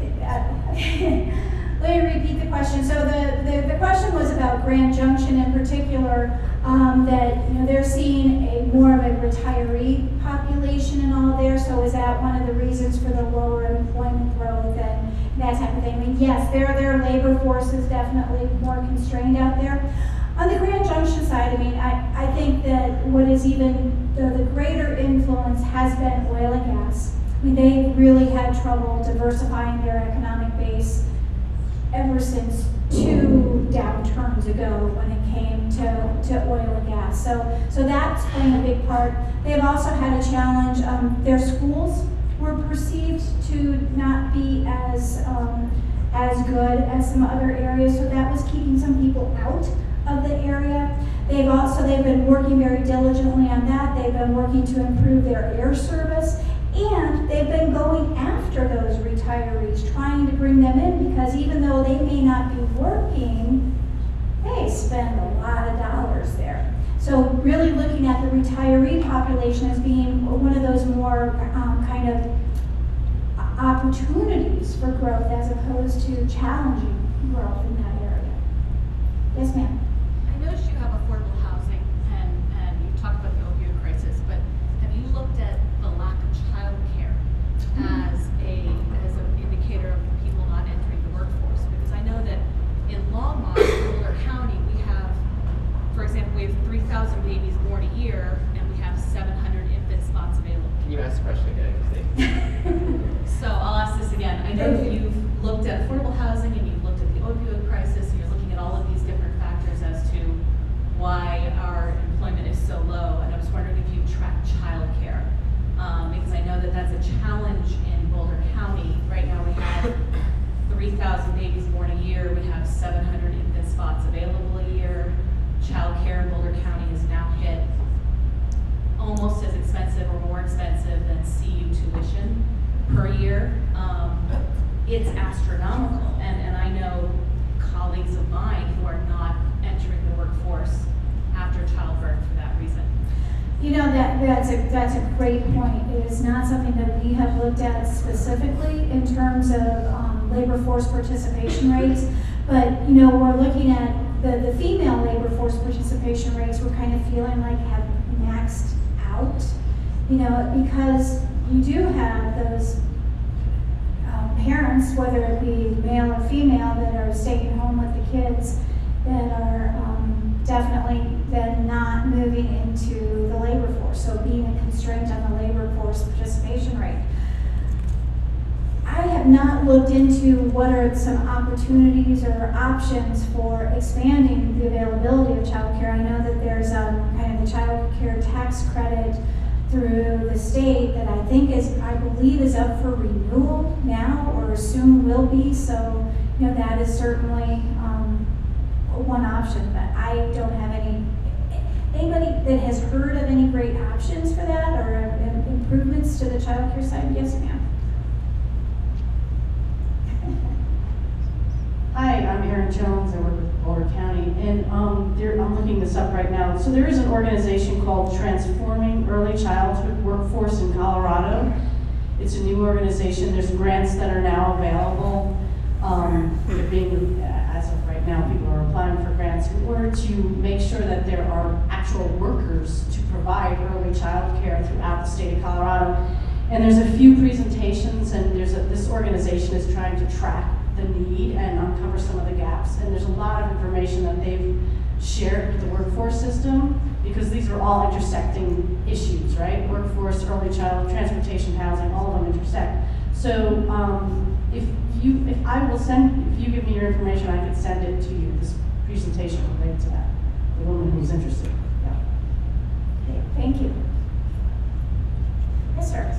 let me repeat the question. So the question was about Grand Junction in particular, that they're seeing more of a retiree population and all there. So is that one of the reasons for the lower employment growth and that type of thing? I mean, yes, their labor force is definitely more constrained out there. On the Grand Junction side, I mean, I think that what is even the greater influence has been oil and gas. I mean, they really had trouble diversifying their economic base ever since 2 downturns ago when it came to oil and gas. So that's playing a big part. They've also had a challenge. Their schools were perceived to not be as good as some other areas, so that was keeping some people out of the area. They've been working very diligently on that. They've been working to improve their air service, and they've been going after those retirees, trying to bring them in, because even though they may not be working, they spend a lot of dollars there. So really looking at the retiree population as being one of those more kind of opportunities for growth as opposed to challenging growth in that area. Yes, ma'am. I noticed you have affordable housing and you talked about the opioid crisis, but have you looked at the lack of child care as an indicator of people not entering the workforce? Because I know that in Longmont, Boulder County, we have, for example, we have 3,000 babies born a year and we have 700 infant spots available. Can you ask the question again? So I'll ask this again. I know that you've looked at affordable housing and you've looked at the opioid crisis and you're looking at all of these different factors as to why our employment is so low. And I was wondering if you track child care. Because I know that that's a challenge in Boulder County. Right now we have 3,000 babies born a year. We have 700 infant spots available a year. Child care in Boulder County is now hit almost as expensive or more expensive than CU tuition per year. It's astronomical, and I know colleagues of mine who are not entering the workforce after childbirth for that reason. You know, that's a great point. It is not something that we have looked at specifically in terms of labor force participation rates, but we're looking at the female labor force participation rates. We're kind of feeling like have maxed out, because you do have those parents, whether it be male or female, that are staying home with the kids, that are definitely then not moving into the labor force, so being a constraint on the labor force participation rate. I I have not looked into what are some opportunities or options for expanding the availability of childcare. I know that there's kind of the childcare tax credit through the state that I think I believe is up for renewal now or soon will be. So, that is certainly one option, but I don't have anybody that has heard of any great options for that or improvements to the childcare side. Yes, ma'am. Hi, I'm Erin Jones. I work with Boulder County, and I'm looking this up right now. So there is an organization called Transforming Early Childhood Workforce in Colorado. It's a new organization. There's grants that are now available. They're being, as of right now, people are applying for grants in order to make sure that there are actual workers to provide early child care throughout the state of Colorado. And there's a few presentations, and this organization is trying to track the need and uncover some of the gaps. And there's a lot of information that they've shared with the workforce system, because these are all intersecting issues, right? Workforce, early child, transportation, housing, all of them intersect. So if you give me your information, I could send it to you, this presentation related to that, the woman who's interested. Yeah. Okay, thank you. Yes, sir.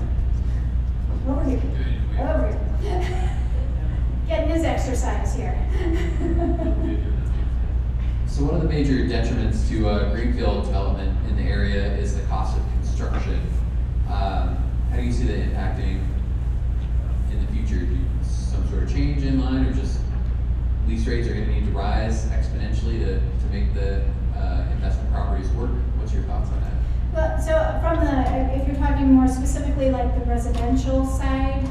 Over here. Over here. Getting his exercise here. So one of the major detriments to greenfield development in the area is the cost of construction. How do you see that impacting in the future? Some sort of change in line, or just lease rates are going to need to rise exponentially to make the investment properties work? What's your thoughts on that? Well, so if you're talking more specifically like the residential side?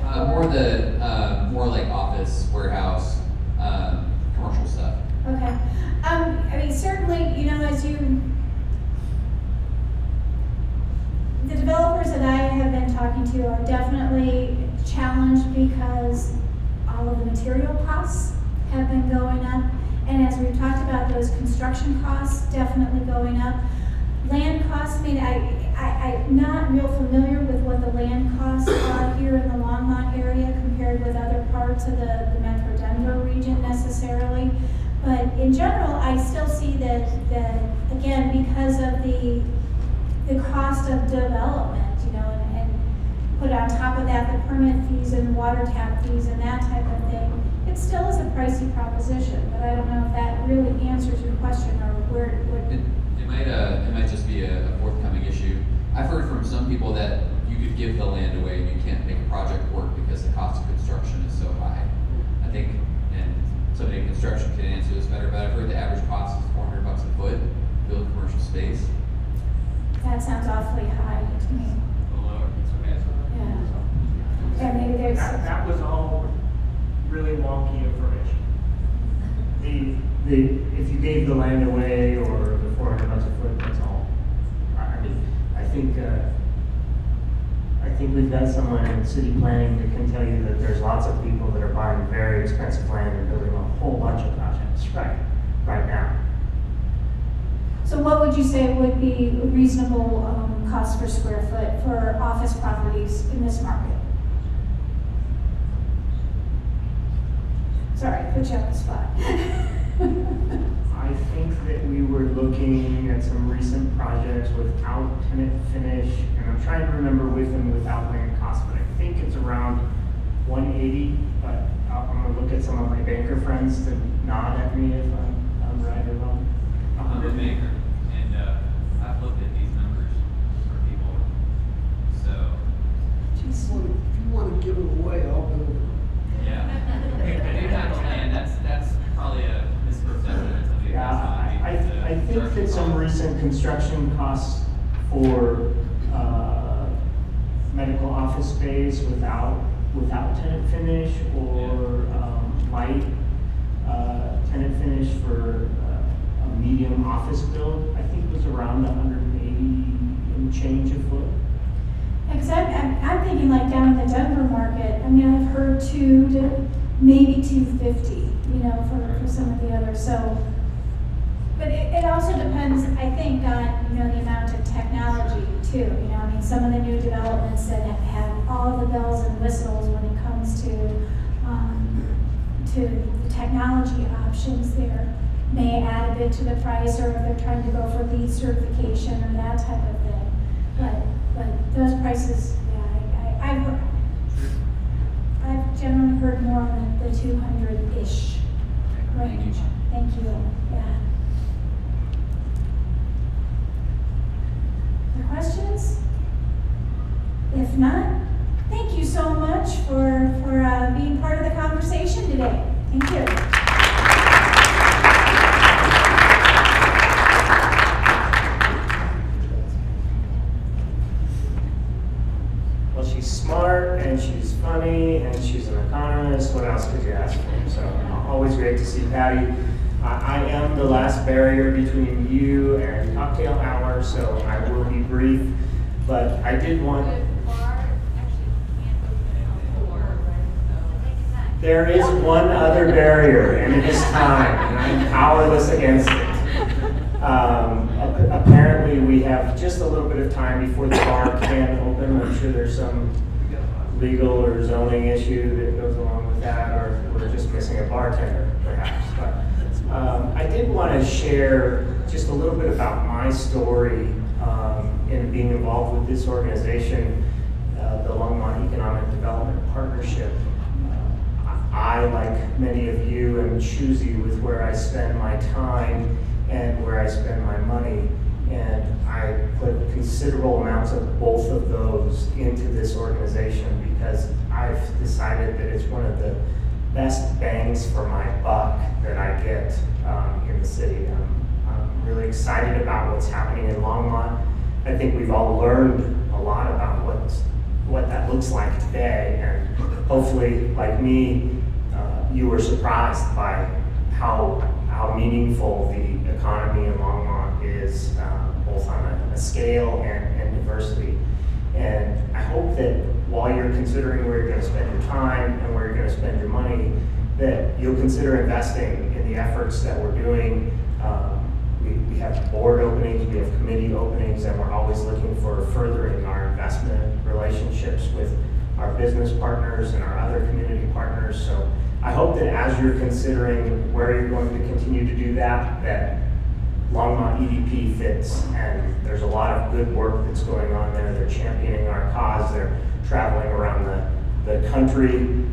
More like office, warehouse, commercial stuff. Okay. I mean, certainly, the developers that I have been talking to are definitely challenged because all of the material costs have been going up. And as we've talked about, those construction costs definitely going up. Land costs, I mean, I'm not real familiar with what the land costs are here in the Longmont area compared with other parts of the Metro Denver region necessarily. But in general, I still see that again, because of the cost of development, and put on top of that the permit fees and water tap fees and that type of thing, it still is a pricey proposition. But I don't know if that really answers your question or where. It might just be a forthcoming issue. I've heard from some people that you could give the land away and you can't make a project work because the cost of construction is so high. I think, and somebody in construction can answer this better, but I've heard the average cost is $400 a foot to build commercial space. That sounds awfully high to me. Yeah. Yeah, maybe there's that was all really wonky information. If you gave the land away or the $400 a foot, that's all. I mean, I think we've got someone in city planning that can tell you that there's lots of people that are buying very expensive land and building a whole bunch of projects right now. So what would you say would be a reasonable cost per square foot for office properties in this market? Sorry, put you on the spot. I think that we were looking at some recent projects without tenant finish, and I'm trying to remember with and without land costs, but I think it's around 180, but I'm going to look at some of my banker friends to nod at me if I'm right or wrong. I'm a banker, and I've looked at these numbers for people, so. If you want to give it away, I'll build it. Yeah. Land, that's probably a misperception. Yeah, I think that some recent construction costs for medical office space without tenant finish or light tenant finish for a medium office build, I think was around 180 and change a foot. Because I'm thinking like down in the Denver market, I mean, I've heard 2 to maybe 250, for some of the others. So, but it also depends, I think, on, the amount of technology too. I mean, some of the new developments that have all the bells and whistles when it comes to the technology options there may add a bit to the price, or if they're trying to go for LEED certification or that type of thing. But those prices, yeah, I've generally heard more on the 200-ish range. Thank you. Yeah. Other questions? If not, thank you so much for being part of the conversation today. Thank you. Well, she's smart and she's funny and she's an economist. What else could you ask for? So always great to see Patty. I am the last barrier between you and cocktail hour, so I will be brief. But I did want. There is one other barrier, and it is time, and I'm powerless against it. Apparently, we have just a little bit of time before the bar can open. I'm sure there's some legal or zoning issue that goes along with that, or we're just missing a bartender, perhaps. But I did want to share just a little bit about my story in being involved with this organization, the Longmont Economic Development Partnership. I, like many of you, am choosy with where I spend my time and where I spend my money. And I put considerable amounts of both of those into this organization because I've decided that it's one of the best bangs for my buck that I get in the city. I'm really excited about what's happening in Longmont. I think we've all learned a lot about what that looks like today, and hopefully, like me, you were surprised by how meaningful the economy in Longmont is, both on a scale and diversity. And I hope that while you're considering where you're going to spend your time and where you're going to spend your money, that you'll consider investing in the efforts that we're doing. We have board openings, we have committee openings, and we're always looking for furthering our investment relationships with our business partners and our other community partners. So I hope that as you're considering where you're going to continue to do that, that Longmont EDP fits, and there's a lot of good work that's going on there. They're championing our cause. They're traveling around the country,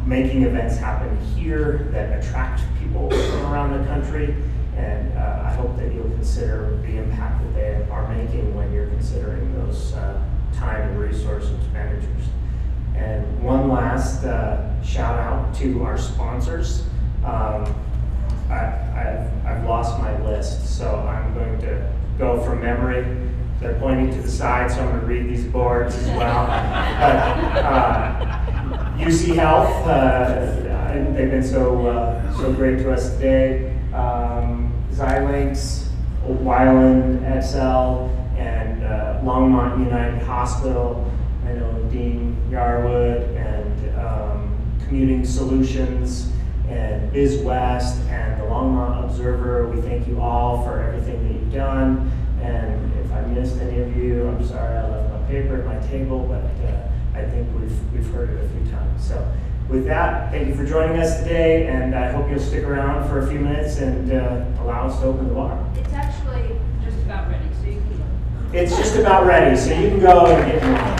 making events happen here that attract people from around the country. And I hope that you'll consider the impact that they are making when you're considering those time and resource expenditures. And one last shout out to our sponsors. I've lost my list, so I'm going to go from memory. They're pointing to the side, so I'm going to read these boards as well. But UC Health, they've been so great to us today. Xilinx, Weiland, Excel, and Longmont United Hospital. I know Dean Yarwood and Commuting Solutions and BizWest and the Longmont Observer. We thank you all for everything that you've done. And if I missed any of you, I'm sorry. I left my paper at my table, but I think we've heard it a few times. So with that, thank you for joining us today, and I hope you'll stick around for a few minutes and allow us to open the bar. It's actually just about ready, so you can go. It's just about ready, so you can go and get more.